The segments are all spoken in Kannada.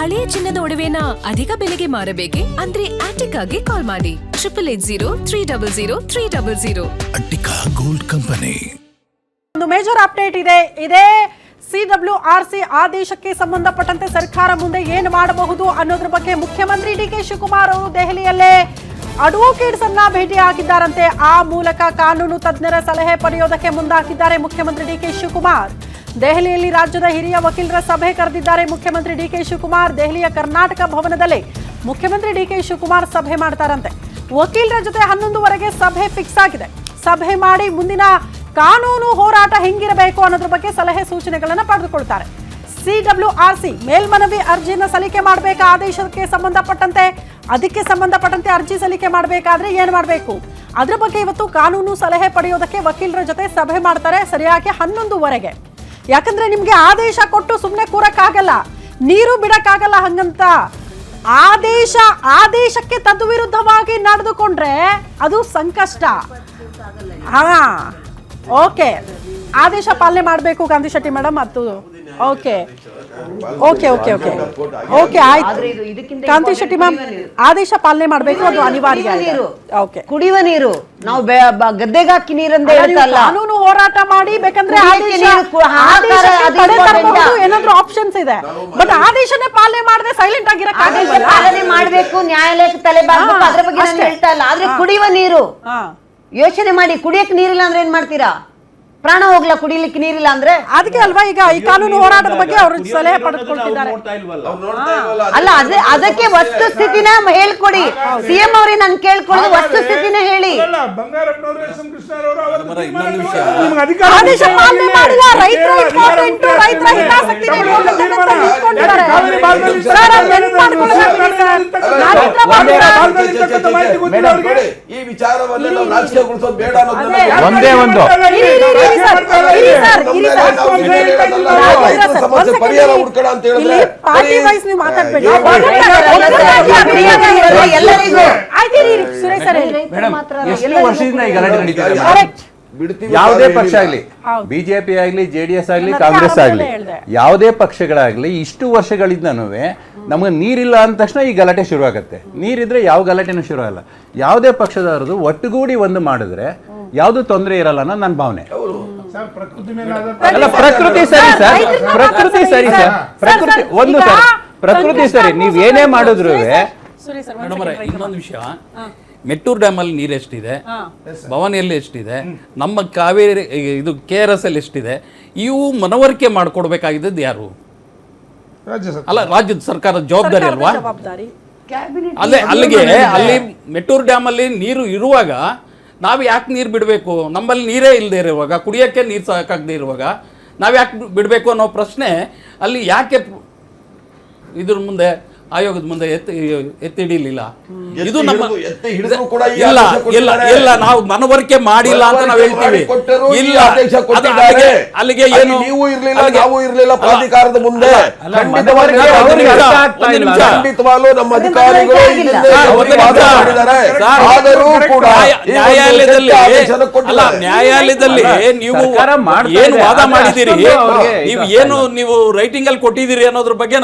ಹಳೆಯ ಚಿನ್ನದ ಒಡವೆನ ಅಧಿಕ ಬೆಲೆಗೆ ಮಾರಬೇಕೆ ಅಂದ್ರೆ ಆಟಿಕಾಗೆ ಕಾಲ್ ಮಾಡಿ 880300 ಅಟ್ಟಿಕಾ ಗೋಲ್ಡ್ ಕಂಪನಿ. ಒಂದು ಮೇಜರ್ ಅಪ್ಡೇಟ್ ಇದೆ. ಇದೇ CWRC ಆದೇಶಕ್ಕೆ ಸಂಬಂಧಪಟ್ಟಂತೆ ಸರ್ಕಾರ ಮುಂದೆ ಏನು ಮಾಡಬಹುದು ಅನ್ನೋದ್ರ ಬಗ್ಗೆ ಮುಖ್ಯಮಂತ್ರಿ DK ಶಿವಕುಮಾರ್ ಅವರು ದೆಹಲಿಯಲ್ಲೇ ಅಡ್ವೊಕೇಟ್ಸ್ ಅನ್ನ ಭೇಟಿಯಾಗಿದ್ದಾರಂತೆ. ಆ ಮೂಲಕ ಕಾನೂನು ತಜ್ಞರ ಸಲಹೆ ಪಡೆಯೋದಕ್ಕೆ ಮುಂದಾಗಿದ್ದಾರೆ ಮುಖ್ಯಮಂತ್ರಿ DK ಶಿವಕುಮಾರ್. ದೆಹಲಿಯಲ್ಲಿ ರಾಜ್ಯದ ಹಿರಿಯ ವಕೀಲರ ಸಭೆ ಕರೆದಿದ್ದಾರೆ ಮುಖ್ಯಮಂತ್ರಿ DK ಶಿವಕುಮಾರ್. ದೆಹಲಿಯ ಕರ್ನಾಟಕ ಭವನದಲ್ಲಿ ಮುಖ್ಯಮಂತ್ರಿ DK ಶಿವಕುಮಾರ್ ಸಭೆ ಮಾಡ್ತಾರಂತೆ. ವಕೀಲರ ಜೊತೆ 11ವರೆಗೆ ಸಭೆ ಫಿಕ್ಸ್ ಆಗಿದೆ. ಸಭೆ ಮಾಡಿ ಮುಂದಿನ ಕಾನೂನು ಹೋರಾಟ ಹೆಂಗಿರಬೇಕು ಅನ್ನೋದ್ರ ಬಗ್ಗೆ ಸಲಹೆ ಸೂಚನೆಗಳನ್ನು ಪಡೆದುಕೊಳ್ತಾರೆ. CWRC ಮೇಲ್ಮನವಿ ಅರ್ಜಿಯನ್ನು ಸಲ್ಲಿಕೆ ಮಾಡಬೇಕಾ ಆದೇಶಕ್ಕೆ ಸಂಬಂಧಪಟ್ಟಂತೆ, ಅದಕ್ಕೆ ಸಂಬಂಧಪಟ್ಟಂತೆ ಅರ್ಜಿ ಸಲ್ಲಿಕೆ ಮಾಡಬೇಕಾದ್ರೆ ಏನು ಮಾಡಬೇಕು ಅದ್ರ ಬಗ್ಗೆ ಇವತ್ತು ಕಾನೂನು ಸಲಹೆ ಪಡೆಯೋದಕ್ಕೆ ವಕೀಲರ ಜೊತೆ ಸಭೆ ಮಾಡ್ತಾರೆ ಸರಿಯಾಗಿ 11ವರೆಗೆ. ಯಾಕಂದ್ರೆ ನಿಮ್ಗೆ ಆದೇಶ ಕೊಟ್ಟು ಸುಮ್ಮನೆ ಕೂರಕ್ಕಾಗಲ್ಲ, ನೀರು ಬಿಡಕ್ಕಾಗಲ್ಲ. ಹಂಗಂತ ಆದೇಶಕ್ಕೆ ತದ್ವಿರುದ್ಧವಾಗಿ ನಡೆದುಕೊಂಡ್ರೆ ಅದು ಸಂಕಷ್ಟ. ಓಕೆ, ಆದೇಶ ಪಾಲನೆ ಮಾಡಬೇಕು ಗಾಂಧಿ ಶೆಟ್ಟಿ ಮೇಡಮ್. ಅದು okay okay okay okay okay ಆಯ್ತು ಕಾಂತಿ ಶೆಟ್ಟಿ ಮ್ಯಾಮ್, ಆದೇಶ ಪಾಲನೆ ಮಾಡಬೇಕು, ಅದು ಅನಿವಾರ್ಯ. ಓಕೆ, ಕುಡಿಯುವ ನೀರು ನಾವು ಗದ್ದೆಗೆ ಹಾಕಿ ನೀರಂದ ಕಾನೂನು ಹೋರಾಟ ಮಾಡಿ ಬೇಕಂದ್ರೆ ಏನಾದ್ರೂ ಆಪ್ಷನ್ಸ್ ಇದೆ. ಬಟ್ ಆದೇಶನೇ ಪಾಲನೆ ಮಾಡದೆ ಸೈಲೆಂಟ್ ಆಗಿರಕ್ಕೆ ಪಾಲನೆ ಮಾಡಬೇಕು, ನ್ಯಾಯಾಲಯಕ್ಕೆ ತಲೆ ಬಾಗ್ಬೇಕು, ಅದ್ರ ಬಗ್ಗೆ ನಾನು ಹೇಳ್ತಾ ಇಲ್ಲ. ಆದ್ರೆ ಕುಡಿಯುವ ನೀರು ಯೋಚನೆ ಮಾಡಿ. ಕುಡಿಯಕ್ಕೆ ನೀರಿಲ್ಲ ಅಂದ್ರೆ ಏನ್ ಮಾಡ್ತೀರಾ? ಪ್ರಾಣ ಹೋಗ್ಲಾ ಕುಡಿಲಿಕ್ಕೆ ನೀರಿಲ್ಲ ಅಂದ್ರೆ? ಅದಕ್ಕೆ ಅಲ್ವಾ ಈಗ ಈ ಕಾನೂನು ಹೋರಾಟದ ಬಗ್ಗೆ ಅವರು ಸಲಹೆ ಪಡೆದುಕೊಳ್ತಿದ್ದಾರೆ. ಅಲ್ಲ, ಅದಕ್ಕೆ ವಸ್ತುಸ್ಥಿತಿನ ಹೇಳ್ಕೊಡಿ. CM ಅವ್ರಿಗೆ ನಾನು ಕೇಳ್ಕೊಳ್ಳಿ, ವಸ್ತುಸ್ಥಿತಿನ ಹೇಳಿ. ಆದೇಶ ಪಾಲನೆ ಮಾಡಿಲ್ಲ, ರೈತರ ಇಂಪಾರ್ಟೆಂಟ್, ರೈತರ ಹಿತಾಸಕ್ತಿನ ಈ ವಿಚಾರವನ್ನ ನಾವು ರಾಜಕೀಯಗೊಳಿಸೋದು ಬೇಡ ಅನ್ನೋದನ್ನ ಒಂದೇ ಒಂದು ಪರಿಹಾರ ಹುಡ್ಕೋಣ ಅಂತ ಹೇಳಿದ್ರೆ ಪಾರ್ಟಿ ವೈಸ್ ನೀವು ಮಾತಾಡ್ಬೇಡಿ. ಎಷ್ಟು ವರ್ಷದಿಂದ ಈ ಗಲಾಟೆ ನಡೀತಿದೆ? ಯಾವುದೇ ಪಕ್ಷ ಆಗ್ಲಿ, ಬಿಜೆಪಿ ಆಗ್ಲಿ, JDS ಆಗ್ಲಿ, ಕಾಂಗ್ರೆಸ್ ಆಗ್ಲಿ, ಯಾವುದೇ ಪಕ್ಷಗಳಾಗ್ಲಿ ಇಷ್ಟು ವರ್ಷಗಳಿಂದನೂ ನಮಗೆ ನೀರಿಲ್ಲ ಅಂದ ತಕ್ಷಣ ಈ ಗಲಾಟೆ ಶುರು ಆಗತ್ತೆ. ನೀರಿದ್ರೆ ಯಾವ ಗಲಾಟೆನೂ ಶುರು ಆಗಲ್ಲ. ಯಾವುದೇ ಪಕ್ಷದವ್ರದ್ದು ಒಟ್ಟುಗೂಡಿ ಒಂದು ಮಾಡಿದ್ರೆ ಯಾವ್ದು ತೊಂದರೆ ಇರಲ್ಲ ಅನ್ನೋ ನನ್ನ ಭಾವನೆ. ಅಲ್ಲ, ಪ್ರಕೃತಿ ಸರಿ ಸರ್, ಪ್ರಕೃತಿ ಸರಿ ಸರ್, ಪ್ರಕೃತಿ ಒಂದು ಸರ್, ಪ್ರಕೃತಿ ಸರಿ. ನೀವ್ ಏನೇ ಮಾಡಿದ್ರು ಇನ್ನೊಂದು ವಿಷಯ, ಮೆಟ್ಟೂರು ಡ್ಯಾಮ್ ಅಲ್ಲಿ ನೀರು ಎಷ್ಟಿದೆ, ಭವಾನಿಯಲ್ಲಿ ಎಷ್ಟಿದೆ, ನಮ್ಮ ಕಾವೇರಿ ಇದು KRS ಅಲ್ಲಿ ಎಷ್ಟಿದೆ, ಇವು ಮನವರಿಕೆ ಮಾಡ್ಕೊಡ್ಬೇಕಾಗಿದ್ದು ಯಾರು? ಅಲ್ಲ, ರಾಜ್ಯದ ಸರ್ಕಾರದ ಜವಾಬ್ದಾರಿ ಅಲ್ವಾ? ಅಲ್ಲಿ ಮೆಟ್ಟೂರು ಡ್ಯಾಮ್ ಅಲ್ಲಿ ನೀರು ಇರುವಾಗ ನಾವು ಯಾಕೆ ನೀರು ಬಿಡಬೇಕು? ನಮ್ಮಲ್ಲಿ ನೀರೇ ಇಲ್ಲದೆ ಇರುವಾಗ, ಕುಡಿಯೋಕ್ಕೆ ನೀರು ಸಾಕಾಗದೆ ಇರುವಾಗ ನಾವು ಯಾಕೆ ಬಿಡಬೇಕು ಅನ್ನೋ ಪ್ರಶ್ನೆ ಅಲ್ಲಿ ಯಾಕೆ ಇದ್ರ ಮುಂದೆ ಆಯೋಗದ ಮುಂದೆ ಎತ್ತಿಡಿಲಿಲ್ಲ? ಇದು ನಮ್ಮ ಇಲ್ಲ ನಾವು ಮನವರಿಕೆ ಮಾಡಿಲ್ಲ ಅಂತ ನಾವು ಹೇಳ್ತೀವಿ. ಇಲ್ಲ, ಅಲ್ಲಿಗೆ ಏನು ನೀವು ಇರ್ಲಿಲ್ಲ, ನಾವು ಇರ್ಲಿಲ್ಲ ಪ್ರಾಧಿಕಾರದ ಮುಂದೆ. ಖಂಡಿತವಾಗ್ಲೂ ನಮ್ಮ ಅಧಿಕಾರಿಗಳು ಆದರೂ ಕೂಡ ನ್ಯಾಯಾಲಯದಲ್ಲಿ ನೀವು ಏನು ವಾದ ಮಾಡಿದ್ದೀರಿ, ನೀವು ರೈಟಿಂಗ್ ಅಲ್ಲಿ ಕೊಟ್ಟಿದ್ದೀರಿ ಅನ್ನೋದ್ರ ಬಗ್ಗೆ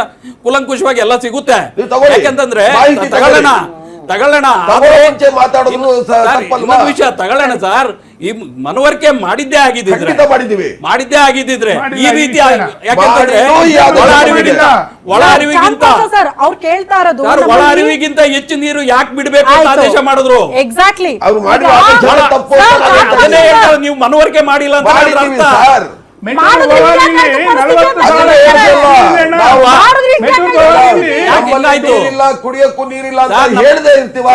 ಕುಲಂಕುಷವಾಗಿ ಎಲ್ಲ ಸಿಗುತ್ತೆ. ಯಾಕಂತಂದ್ರೆ ತಗೊಳ್ಳೋಣ ವಿಷಯ ತಗೊಳ್ಳೋಣ ಸರ್. ಈ ಮನವರಿಕೆ ಮಾಡಿದ್ದೇ ಆಗಿದ್ದಿದ್ರೆ ಈ ರೀತಿ, ಯಾಕಂತಂದ್ರೆ ಒಳ ಅರಿವಿಗಿಂತ ಹೆಚ್ಚು ನೀರು ಯಾಕೆ ಬಿಡಬೇಕು ಅಂತ ಆದೇಶ ಮಾಡಿದ್ರು. ಎಕ್ಸಾಕ್ಟ್ಲಿ, ನೀವು ಮನವರಿಕೆ ಮಾಡಿಲ್ಲ ಅಂತ ಕುಡಿಯಕ್ಕೂ ನೀರಿಲ್ಲ ಅಂತ ಹೇಳದೇ ಇರ್ತೀವ.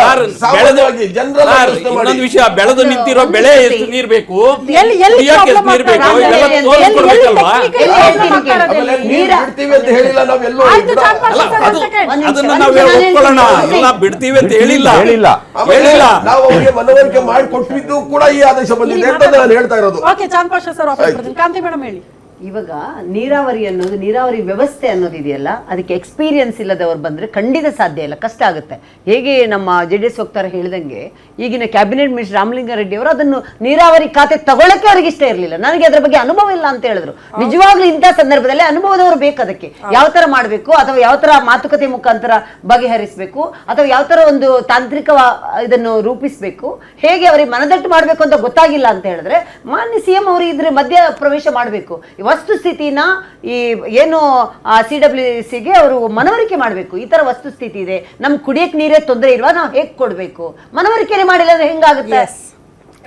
ಇನ್ನೊಂದು ವಿಷಯ, ಬೆಳೆದು ನಿಂತಿರೋ ಬೆಳೆ ಎಷ್ಟು ನೀರ್ ಬೇಕು, ನೀರ್ ಬೇಕು, ಬಿಡ್ತೀವಿ ಅಂತ ಹೇಳಿಲ್ಲ ನಾವೆಲ್ಲೂ. ಅದನ್ನ ನಾವು ಒಪ್ಕೊಳ್ಳೋಣ, ಇಲ್ಲ ಬಿಡ್ತೀವಿ ಅಂತ ಹೇಳಿಲ್ಲ. ನಾವು ಅವ್ರಿಗೆ ಮನವರಿಕೆ ಮಾಡಿ ಕೊಟ್ಟಿದ್ದು ಕೂಡ ಈ ಆದೇಶ ಬಂದಿದೆ ಅಂತ ನಾನು ಹೇಳ್ತಾ ಇರೋದು. ಓಕೆ, ಚಾಂದ್ ಪಾಷಾ ಸರ್, ಕಾಂತಿ ಮೇಡಮ್ ಹೇಳಿ. ಇವಾಗ ನೀರಾವರಿ ಅನ್ನೋದು, ನೀರಾವರಿ ವ್ಯವಸ್ಥೆ ಅನ್ನೋದು ಇದೆಯಲ್ಲ, ಅದಕ್ಕೆ ಎಕ್ಸ್ಪೀರಿಯನ್ಸ್ ಇಲ್ಲದವ್ರು ಬಂದರೆ ಖಂಡಿತ ಸಾಧ್ಯ ಇಲ್ಲ, ಕಷ್ಟ ಆಗುತ್ತೆ. ಹೇಗೆ ನಮ್ಮ JDS ವಕ್ತಾರ ಹೇಳಿದಂಗೆ ಈಗಿನ ಕ್ಯಾಬಿನೆಟ್ ಮಿನಿಸ್ಟರ್ ರಾಮಲಿಂಗಾರೆಡ್ಡಿ ಅವರು ಅದನ್ನು ನೀರಾವರಿ ಖಾತೆ ತಗೊಳ್ಳಕ್ಕೆ ಅವ್ರಿಗೆ ಇಷ್ಟ ಇರಲಿಲ್ಲ. ನನಗೆ ಅದರ ಬಗ್ಗೆ ಅನುಭವ ಇಲ್ಲ ಅಂತ ಹೇಳಿದ್ರು. ನಿಜವಾಗ್ಲೂ ಇಂಥ ಸಂದರ್ಭದಲ್ಲಿ ಅನುಭವದವರು ಬೇಕು. ಅದಕ್ಕೆ ಯಾವ ಥರ ಮಾಡಬೇಕು, ಅಥವಾ ಯಾವ ಥರ ಮಾತುಕತೆ ಮುಖಾಂತರ ಬಗೆಹರಿಸಬೇಕು, ಅಥವಾ ಯಾವ ಥರ ಒಂದು ತಾಂತ್ರಿಕ ಇದನ್ನು ರೂಪಿಸಬೇಕು, ಹೇಗೆ ಅವರಿಗೆ ಮನದಟ್ಟು ಮಾಡಬೇಕು ಅಂತ ಗೊತ್ತಾಗಿಲ್ಲ ಅಂತ ಹೇಳಿದ್ರೆ ಮಾನ್ಯ CM ಅವರು ಇದ್ರ ಮಧ್ಯ ಪ್ರವೇಶ ಮಾಡಬೇಕು. ವಸ್ತುಸ್ಥಿತಿನ ಈ ಏನು CWCಗೆ ಅವರು ಮನವರಿಕೆ ಮಾಡಬೇಕು. ಈ ತರ ವಸ್ತುಸ್ಥಿತಿ ಇದೆ, ನಮ್ ಕುಡಿಯಕ್ ನೀರೇ ತೊಂದರೆ ಇಲ್ವಾ, ನಾವು ಹೇಗೆ ಕೊಡ್ಬೇಕು, ಮನವರಿಕೆ ಮಾಡಿಲ್ಲ ಅಂದ್ರೆ ಹೆಂಗಾಗುತ್ತೆ?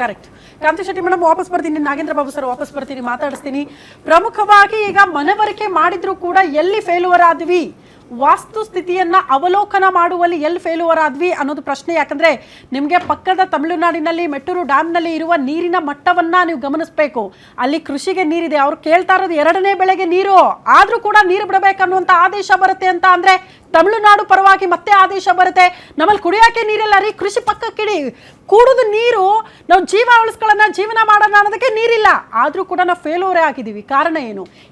ಕರೆಕ್ಟ್. ಕಾಂತಿ ಶೆಟ್ಟಿ ಮೇಡಮ್ ವಾಪಸ್ ಬರ್ತೀನಿ, ನಾಗೇಂದ್ರ ಬಾಬು ಸರ್ ವಾಪಸ್ ಬರ್ತೀನಿ, ಮಾತಾಡಿಸ್ತೀನಿ. ಪ್ರಮುಖವಾಗಿ ಈಗ ಮನವರಿಕೆ ಮಾಡಿದ್ರು ಕೂಡ ಎಲ್ಲಿ ಫೇಲ್ಯೂರ್ ಆದ್ವಿ, ವಾಸ್ತು ಸ್ಥಿತಿಯನ್ನ ಅವಲೋಕನ ಮಾಡುವಲ್ಲಿ ಎಲ್ಲಿ ಫೇಲ್ಯೂರ್ ಆದ್ವಿ ಅನ್ನೋದು ಪ್ರಶ್ನೆ. ಯಾಕಂದ್ರೆ ನಿಮಗೆ ಪಕ್ಕದ ತಮಿಳುನಾಡಿನಲ್ಲಿ ಮೆಟ್ಟೂರು ಡ್ಯಾಮ್ನಲ್ಲಿ ಇರುವ ನೀರಿನ ಮಟ್ಟವನ್ನ ನೀವು ಗಮನಿಸಬೇಕು. ಅಲ್ಲಿ ಕೃಷಿಗೆ ನೀರಿದೆ, ಅವ್ರು ಕೇಳ್ತಾ ಇರೋದು 2ನೇ ಬೆಳೆಗೆ ನೀರು, ಆದ್ರೂ ಕೂಡ ನೀರು ಬಿಡಬೇಕನ್ನುವಂತ ಆದೇಶ ಬರುತ್ತೆ ಅಂತ ಅಂದ್ರೆ ತಮಿಳುನಾಡು ಪರವಾಗಿ ಮತ್ತೆ ಆದೇಶ ಬರುತ್ತೆ. ನಮ್ಮಲ್ಲಿ ಕುಡಿಯೋಕೆ ನೀರಿಲ್ಲ ರೀ, ಕೃಷಿ ಪಕ್ಕಕ್ಕಿಡಿ, ಕೂಡುದು ನೀರು, ನಾವು ಜೀವ ಉಳಿಸ್ಕೊಳ್ಳೋಣ, ಜೀವನ ಮಾಡೋಣ ಅನ್ನೋದಕ್ಕೆ ನೀರಿಲ್ಲ, ಆದ್ರೂ ಕೂಡ ನಾವು ಫೇಲ್ಯೂರೇ ಆಗಿದ್ದೀವಿ. ಕಾರಣ ಏನು?